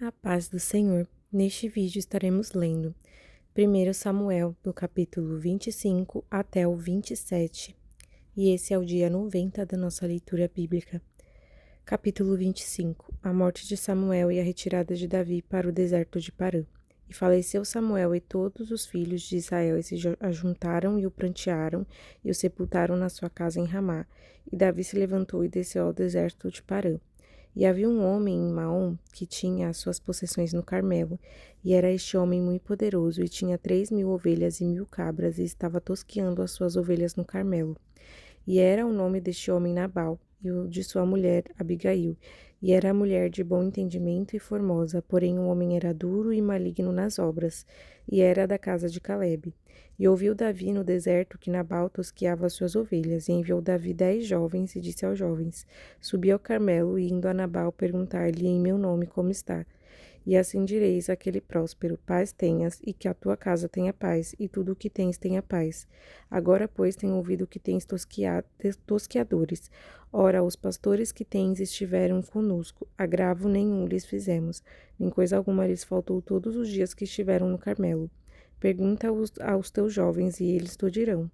A paz do Senhor. Neste vídeo estaremos lendo 1 Samuel, do capítulo 25 até o 27. E esse é o dia 90 da nossa leitura bíblica. Capítulo 25. A morte de Samuel e a retirada de Davi para o deserto de Parã. E faleceu Samuel, e todos os filhos de Israel se ajuntaram e o prantearam, e o sepultaram na sua casa em Ramá. E Davi se levantou e desceu ao deserto de Parã. E havia um homem em Maom que tinha as suas possessões no Carmelo, e era este homem muito poderoso, e tinha 3.000 ovelhas e 1.000 cabras, e estava tosqueando as suas ovelhas no Carmelo. E era o nome deste homem Nabal, e o de sua mulher Abigail. E era a mulher de bom entendimento e formosa, porém o homem era duro e maligno nas obras, e era da casa de Calebe. E ouviu Davi no deserto que Nabal tosqueava as suas ovelhas, e enviou Davi 10 jovens, e disse aos jovens: Subi ao Carmelo, e indo a Nabal perguntar-lhe em meu nome como está. E assim direis àquele próspero: paz tenhas, e que a tua casa tenha paz, e tudo o que tens tenha paz. Agora, pois, tenho ouvido que tens tosqueadores. Ora, os pastores que tens estiveram conosco, agravo nenhum lhes fizemos, nem coisa alguma lhes faltou todos os dias que estiveram no Carmelo. Pergunta aos teus jovens, e eles te dirão.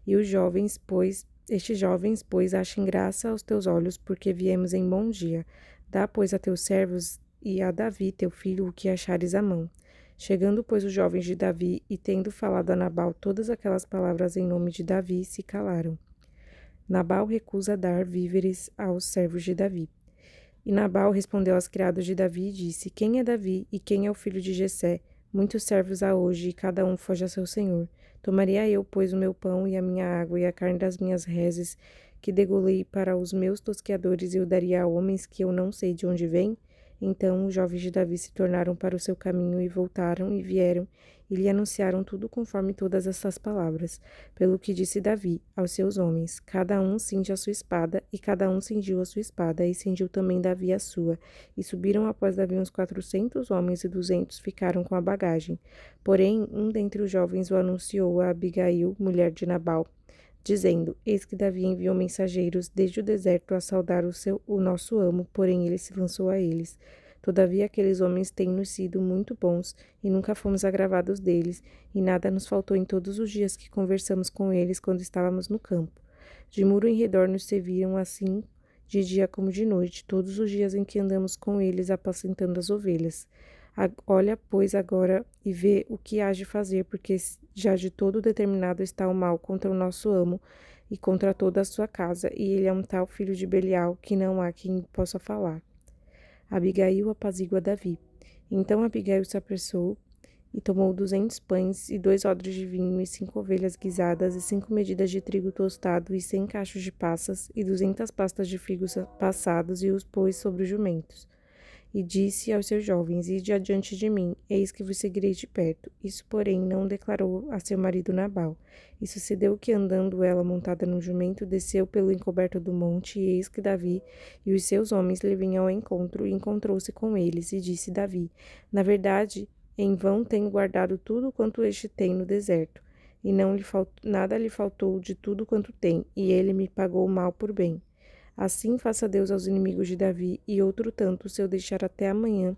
E estes jovens, pois, achem graça aos teus olhos, porque viemos em bom dia. Dá, pois, a teus servos e a Davi, teu filho, o que achares à mão. Chegando, pois, os jovens de Davi, e tendo falado a Nabal todas aquelas palavras em nome de Davi, se calaram. Nabal recusa dar víveres aos servos de Davi. E Nabal respondeu aos criados de Davi e disse: Quem é Davi e quem é o filho de Jessé? Muitos servos há hoje, e cada um foge a seu senhor. Tomaria eu, pois, o meu pão e a minha água e a carne das minhas reses, que degolei para os meus tosqueadores, e o daria a homens que eu não sei de onde vêm? Então os jovens de Davi se tornaram para o seu caminho e voltaram e vieram e lhe anunciaram tudo conforme todas essas palavras. Pelo que disse Davi aos seus homens: cada um cinge a sua espada, e cada um cingiu a sua espada, e cingiu também Davi a sua. E subiram após Davi uns 400 homens, e 200 ficaram com a bagagem. Porém, um dentre os jovens o anunciou a Abigail, mulher de Nabal, dizendo: Eis que Davi enviou mensageiros desde o deserto a saudar o nosso amo, porém ele se lançou a eles. Todavia aqueles homens têm-nos sido muito bons, e nunca fomos agravados deles, e nada nos faltou em todos os dias que conversamos com eles quando estávamos no campo. De muro em redor nos serviram assim de dia como de noite, todos os dias em que andamos com eles apacentando as ovelhas. Olha, pois, agora e vê o que hás de fazer, porque já de todo determinado está o mal contra o nosso amo e contra toda a sua casa, e ele é um tal filho de Belial que não há quem possa falar. Abigail apazigua Davi. Então Abigail se apressou e tomou 200 pães e 2 odres de vinho e 5 ovelhas guisadas e 5 medidas de trigo tostado e 100 cachos de passas e 200 pastas de figos passados e os pôs sobre os jumentos. E disse aos seus jovens: Ide adiante de mim, eis que vos seguirei de perto. Isso, porém, não declarou a seu marido Nabal. E sucedeu que, andando ela montada num jumento, desceu pelo encoberto do monte, e eis que Davi e os seus homens lhe vinham ao encontro, e encontrou-se com eles, e disse Davi: Na verdade, em vão tenho guardado tudo quanto este tem no deserto, e nada lhe faltou de tudo quanto tem, e ele me pagou mal por bem. Assim faça Deus aos inimigos de Davi, e outro tanto se eu deixar até amanhã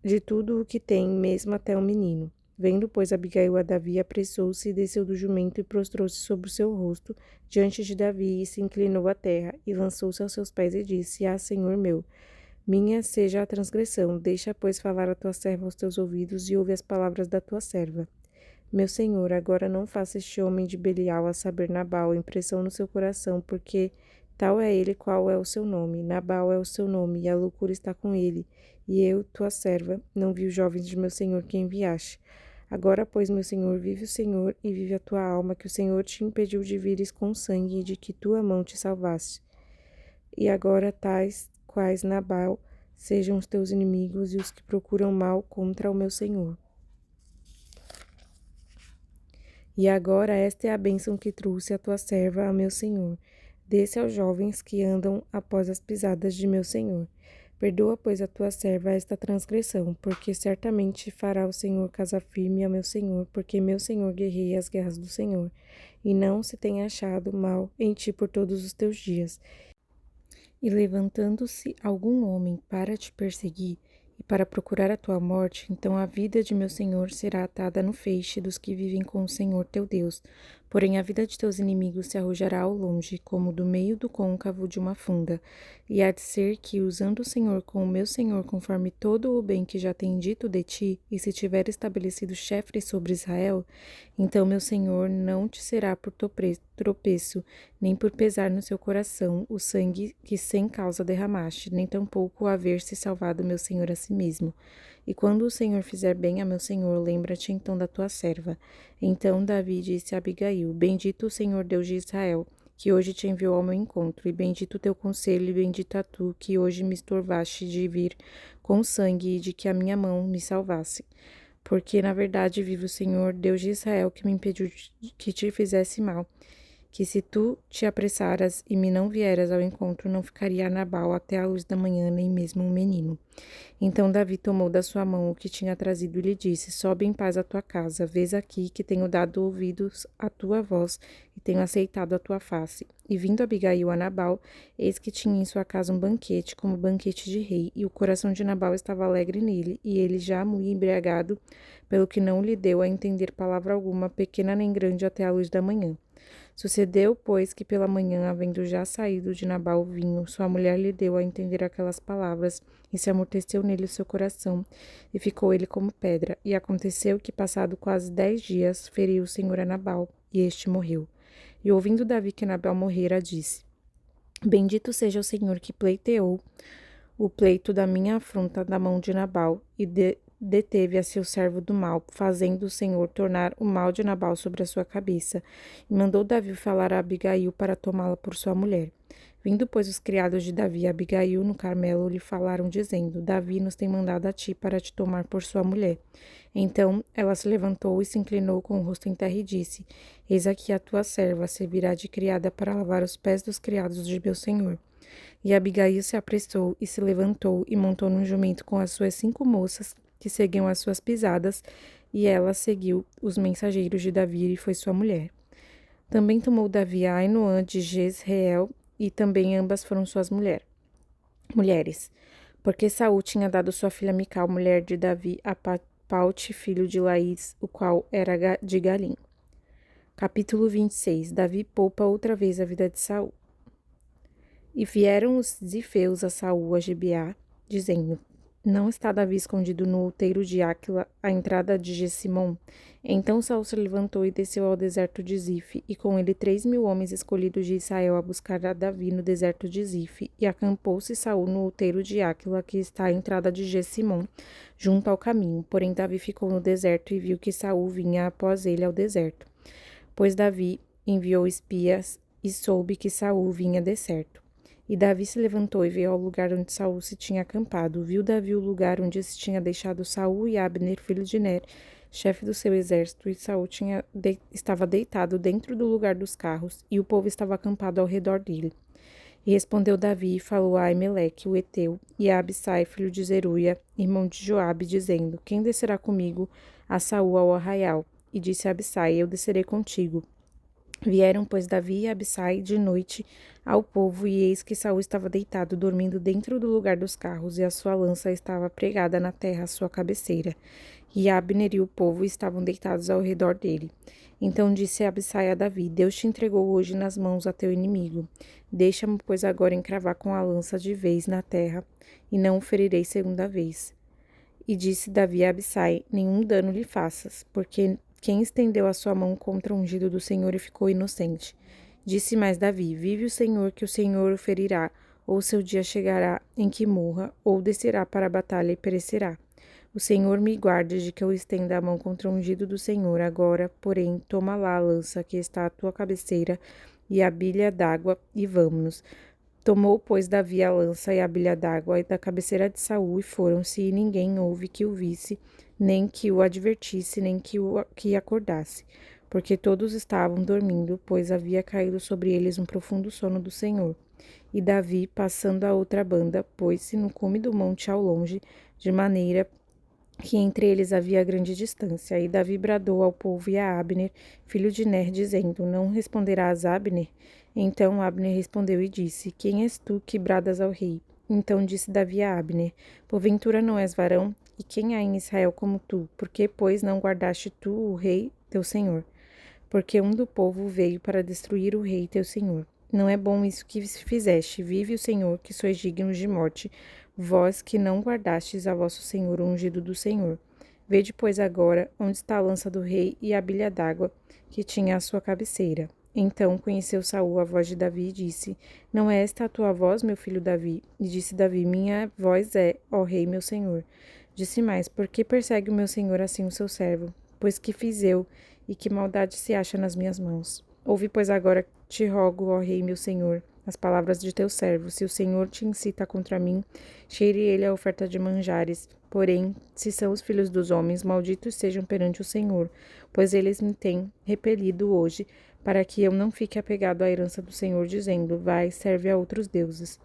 de tudo o que tem, mesmo até o menino. Vendo, pois, Abigail a Davi, apressou-se e desceu do jumento e prostrou-se sobre o seu rosto diante de Davi e se inclinou à terra e lançou-se aos seus pés e disse: Ah, Senhor meu, minha seja a transgressão, deixa, pois, falar a tua serva aos teus ouvidos e ouve as palavras da tua serva. Meu senhor, agora não faça este homem de Belial, a saber Nabal, impressão no seu coração, porque tal é ele qual é o seu nome. Nabal é o seu nome, e a loucura está com ele. E eu, tua serva, não vi os jovens de meu senhor que enviaste. Agora, pois, meu senhor, vive o Senhor, e vive a tua alma, que o Senhor te impediu de vires com sangue, e de que tua mão te salvaste. E agora tais quais Nabal sejam os teus inimigos e os que procuram mal contra o meu senhor. E agora esta é a bênção que trouxe a tua serva a meu senhor. Desse aos jovens que andam após as pisadas de meu senhor. Perdoa, pois, a tua serva esta transgressão, porque certamente fará o Senhor casa firme a meu senhor, porque meu senhor guerreia as guerras do Senhor, e não se tem achado mal em ti por todos os teus dias. E levantando-se algum homem para te perseguir, e para procurar a tua morte, então a vida de meu senhor será atada no feixe dos que vivem com o Senhor teu Deus. Porém a vida de teus inimigos se arrojará ao longe, como do meio do côncavo de uma funda. E há de ser que, usando o Senhor com o meu senhor conforme todo o bem que já tem dito de ti, e se tiver estabelecido chefe sobre Israel, então meu senhor não te será por tropeço, nem por pesar no seu coração o sangue que sem causa derramaste, nem tampouco haver se salvado meu senhor a si mesmo. E quando o Senhor fizer bem a meu senhor, lembra-te então da tua serva. Então Davi disse a Abigail: Bendito o Senhor Deus de Israel, que hoje te enviou ao meu encontro, e bendito o teu conselho, e bendita tu, que hoje me estorvaste de vir com sangue e de que a minha mão me salvasse. Porque, na verdade, vive o Senhor, Deus de Israel, que me impediu que te fizesse mal, que se tu te apressaras e me não vieras ao encontro, não ficaria Nabal até a luz da manhã, nem mesmo um menino. Então Davi tomou da sua mão o que tinha trazido e lhe disse: Sobe em paz à tua casa, vês aqui que tenho dado ouvidos à tua voz e tenho aceitado a tua face. E vindo Abigail a Nabal, eis que tinha em sua casa um banquete, como banquete de rei, e o coração de Nabal estava alegre nele, e ele já muito embriagado, pelo que não lhe deu a entender palavra alguma, pequena nem grande, até a luz da manhã. Sucedeu, pois, que pela manhã, havendo já saído de Nabal o vinho, sua mulher lhe deu a entender aquelas palavras, e se amorteceu nele o seu coração, e ficou ele como pedra. E aconteceu que, passado quase 10 dias, feriu o Senhor a Nabal, e este morreu. E ouvindo Davi que Nabal morrera, disse: Bendito seja o Senhor que pleiteou o pleito da minha afronta da mão de Nabal, e deteve a seu servo do mal, fazendo o Senhor tornar o mal de Nabal sobre a sua cabeça. E mandou Davi falar a Abigail para tomá-la por sua mulher. Vindo, pois, os criados de Davi a Abigail no Carmelo, lhe falaram, dizendo: Davi nos tem mandado a ti para te tomar por sua mulher. Então ela se levantou e se inclinou com o rosto em terra e disse: Eis aqui a tua serva, servirá de criada para lavar os pés dos criados de meu senhor. E Abigail se apressou e se levantou e montou num jumento com as suas 5 moças que seguiam as suas pisadas, e ela seguiu os mensageiros de Davi e foi sua mulher. Também tomou Davi a Ainoã de Jezreel, e também ambas foram suas mulheres, porque Saul tinha dado sua filha Mical, mulher de Davi, a Paute, filho de Laís, o qual era de Galim. Capítulo 26. Davi poupa outra vez a vida de Saul. E vieram os zifeus a Saul a Gibeá, dizendo: Não está Davi escondido no outeiro de Áquila, à entrada de Gessimom? Então Saul se levantou e desceu ao deserto de Zife, e com ele 3.000 homens escolhidos de Israel a buscar a Davi no deserto de Zife. E acampou-se Saul no outeiro de Áquila, que está à entrada de Gessimom, junto ao caminho. Porém Davi ficou no deserto e viu que Saul vinha após ele ao deserto. Pois Davi enviou espias e soube que Saul vinha deserto. E Davi se levantou e veio ao lugar onde Saul se tinha acampado. Viu Davi o lugar onde se tinha deixado Saul e Abner, filho de Ner, chefe do seu exército, e Saul estava deitado dentro do lugar dos carros, e o povo estava acampado ao redor dele. E respondeu Davi e falou a Aimeleque, o Eteu, e a Abissai, filho de Zeruia, irmão de Joabe, dizendo: Quem descerá comigo a Saul ao arraial? E disse a Abissai: Eu descerei contigo. Vieram, pois, Davi e Abissai de noite ao povo, e eis que Saul estava deitado, dormindo dentro do lugar dos carros, e a sua lança estava pregada na terra à sua cabeceira. E Abner e o povo estavam deitados ao redor dele. Então disse Abissai a Davi: Deus te entregou hoje nas mãos a teu inimigo. Deixa-me, pois, agora encravar com a lança de vez na terra, e não o ferirei segunda vez. E disse Davi a Abissai: Nenhum dano lhe faças, porque quem estendeu a sua mão contra o ungido do Senhor e ficou inocente. Disse mais Davi: Vive o Senhor, que o Senhor o ferirá, ou seu dia chegará em que morra, ou descerá para a batalha e perecerá. O Senhor me guarde de que eu estenda a mão contra o ungido do Senhor. Agora, porém, toma lá a lança que está à tua cabeceira e a bilha d'água, e vamos-nos. Tomou, pois, Davi a lança e a bilha d'água da cabeceira de Saul, e foram-se, e ninguém houve que o visse, nem que o advertisse, nem que acordasse, porque todos estavam dormindo, pois havia caído sobre eles um profundo sono do Senhor. E Davi, passando a outra banda, pôs-se no cume do monte ao longe, de maneira que entre eles havia grande distância. E Davi bradou ao povo e a Abner, filho de Ner, dizendo: Não responderás, Abner? Então Abner respondeu e disse: Quem és tu que bradas ao rei? Então disse Davi a Abner: Porventura não és varão? E quem há em Israel como tu? Por que, pois, não guardaste tu o rei teu senhor? Porque um do povo veio para destruir o rei teu senhor. Não é bom isso que fizeste. Vive o Senhor, que sois dignos de morte, vós que não guardastes a vosso senhor o ungido do Senhor. Vede, pois, agora onde está a lança do rei e a bilha d'água que tinha à sua cabeceira. Então conheceu Saul a voz de Davi e disse: Não é esta a tua voz, meu filho Davi? E disse Davi: Minha voz é, ó rei, meu senhor. Disse mais: Por que persegue o meu senhor assim o seu servo? Pois que fiz eu, e que maldade se acha nas minhas mãos? Ouve, pois, agora te rogo, ó rei, meu senhor, as palavras de teu servo. Se o Senhor te incita contra mim, cheire ele a oferta de manjares. Porém, se são os filhos dos homens, malditos sejam perante o Senhor, pois eles me têm repelido hoje, para que eu não fique apegado à herança do Senhor, dizendo: Vai, serve a outros deuses.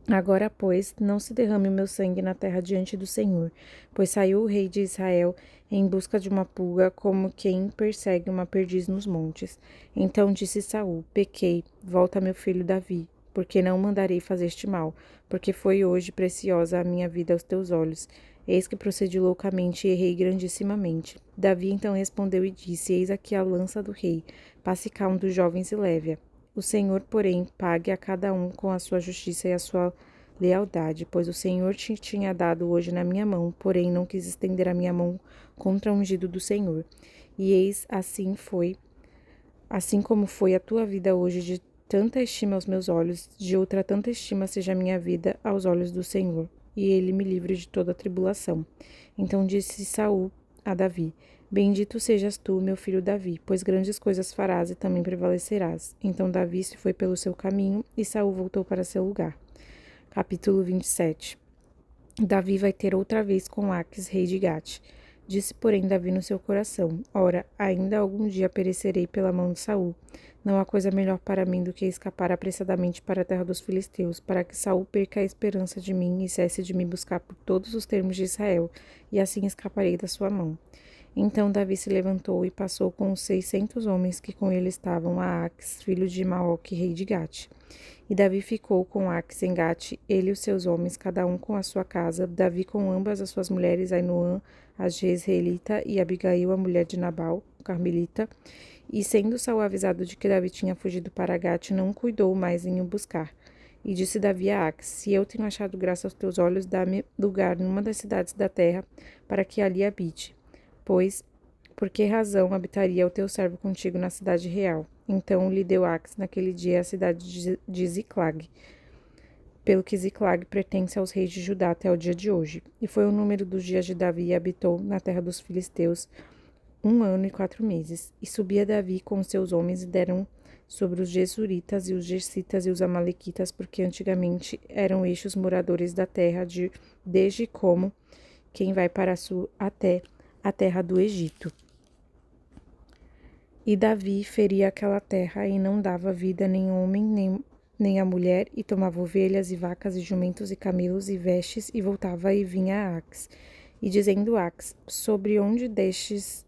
Agora, pois, não se derrame o meu sangue na terra diante do Senhor, pois saiu o rei de Israel em busca de uma pulga, como quem persegue uma perdiz nos montes. Então disse Saul: Pequei, volta meu filho Davi, porque não mandarei fazer-te mal, porque foi hoje preciosa a minha vida aos teus olhos. Eis que procedi loucamente e errei grandissimamente. Davi então respondeu e disse: Eis aqui a lança do rei, passe cá um dos jovens e leve-a. O Senhor, porém, pague a cada um com a sua justiça e a sua lealdade, pois o Senhor te tinha dado hoje na minha mão, porém não quis estender a minha mão contra o ungido do Senhor. E eis, assim como foi a tua vida hoje de tanta estima aos meus olhos, de outra tanta estima seja a minha vida aos olhos do Senhor, e ele me livre de toda tribulação. Então disse Saul a Davi: Bendito sejas tu, meu filho Davi, pois grandes coisas farás e também prevalecerás. Então Davi se foi pelo seu caminho e Saul voltou para seu lugar. Capítulo 27. Davi vai ter outra vez com Aques, rei de Gate. Disse, porém, Davi no seu coração: Ora, ainda algum dia perecerei pela mão de Saul. Não há coisa melhor para mim do que escapar apressadamente para a terra dos filisteus, para que Saul perca a esperança de mim e cesse de me buscar por todos os termos de Israel, e assim escaparei da sua mão. Então Davi se levantou e passou com os 600 homens que com ele estavam a Aques, filho de Maoque, rei de Gate. E Davi ficou com Aques em Gate, ele e os seus homens, cada um com a sua casa, Davi com ambas as suas mulheres, Ainoã, a jezreelita, e Abigail, a mulher de Nabal, o carmelita. E sendo Saul avisado de que Davi tinha fugido para Gate, não cuidou mais em o buscar. E disse Davi a Aques: Se eu tenho achado graça aos teus olhos, dá-me lugar numa das cidades da terra, para que ali habite. Pois, por que razão habitaria o teu servo contigo na cidade real? Então lhe deu Aques naquele dia a cidade de Ziclag, pelo que Ziclag pertence aos reis de Judá até o dia de hoje. E foi o número dos dias de Davi e habitou na terra dos filisteus 1 ano e 4 meses. E subia Davi com seus homens e deram sobre os Gesuritas e os Gersitas e os Amalequitas, porque antigamente eram estes os moradores da terra, desde como quem vai para sul até a terra do Egito. E Davi feria aquela terra e não dava vida nem homem, nem a mulher, e tomava ovelhas e vacas e jumentos e camelos e vestes, e voltava e vinha a Aques. E dizendo Aques: sobre onde destes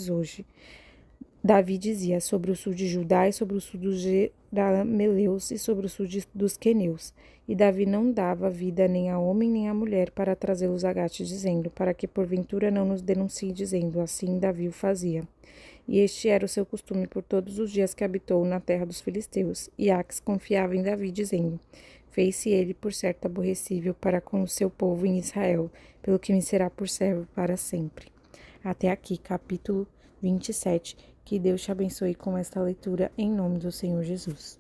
hoje? Davi dizia: sobre o sul de Judá e sobre o sul dos Jerameleus e sobre o sul dos Queneus. E Davi não dava vida nem a homem nem a mulher para trazê-los a Gate, dizendo: para que porventura não nos denuncie, dizendo: assim Davi o fazia. E este era o seu costume por todos os dias que habitou na terra dos filisteus. E Aques confiava em Davi, dizendo: fez-se ele por certo aborrecível para com o seu povo em Israel, pelo que me será por servo para sempre. Até aqui, capítulo 27. Que Deus te abençoe com esta leitura, em nome do Senhor Jesus.